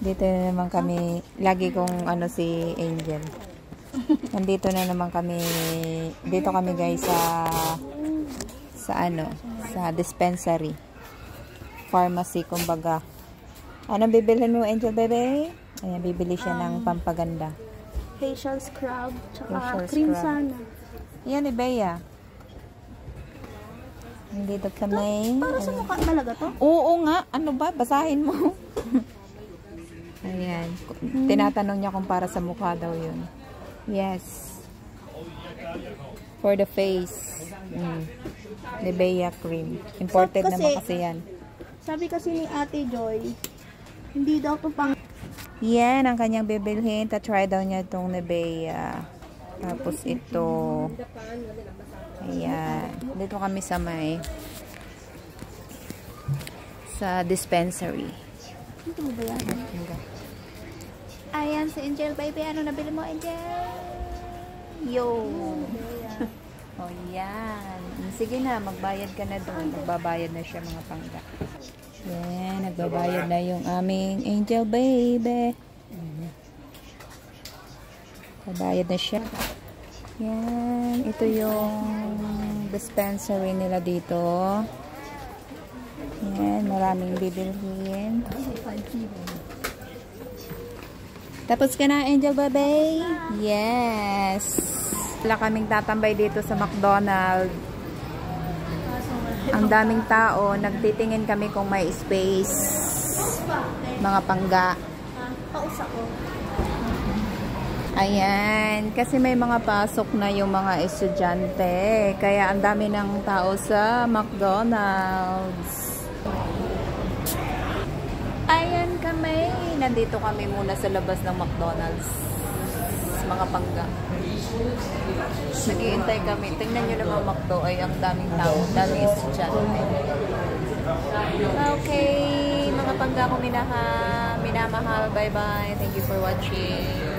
Dito na naman kami, lagi kong ano si Angel. Nandito na naman kami, dito kami guys sa dispensary. Pharmacy, kumbaga. Anong bibilhin mo, Angel bebe? Ayan, bibili siya ng pampaganda. Facial scrub, tsaka Facial cream scrub. sana. Ayan, Bea. Dito kami. Para sa mukha talaga to? Oo nga. Ano ba? Basahin mo. Ayan. Tinatanong niya kung para sa mukha daw yun. Yes. For the face. Nivea cream. Imported Kasi, naman kasi yan. Sabi kasi ni Ate Joy, hindi daw to pang... Yan ang kanyang bibilhin. Ta-try daw niya itong Nivea. Tapos ito. Ayan. Dito kami sa dispensary. Ito mo ba yan? Ayan si Angel baby. Ano nabili mo, Angel? Yo. Oh, yan. Sige na, magbayad ka na doon. Magbabayad na siya mga pangga. Yan, nagbabayad na yung aming Angel baby. Magbabayad na siya. Yan, ito yung dispensary nila dito. Yan, maraming bibilhin. Tapos ka na, Angel baby? Yes. Wala kaming tatambay dito sa McDonald's. Ang daming tao. Nagtitingin kami kung may space. Mga pangga. Pausa ko. Ayan. Kasi may mga pasok na yung mga estudyante. Kaya ang dami ng tao sa McDonald's. Ayan kami. Nandito kami muna sa labas ng McDonald's. Mga pangga. Naghihintay kami. Tingnan nyo naman McDo ay ang daming tao. Daming estudyante. Okay. Mga pangga ko minamahal. Bye bye. Thank you for watching.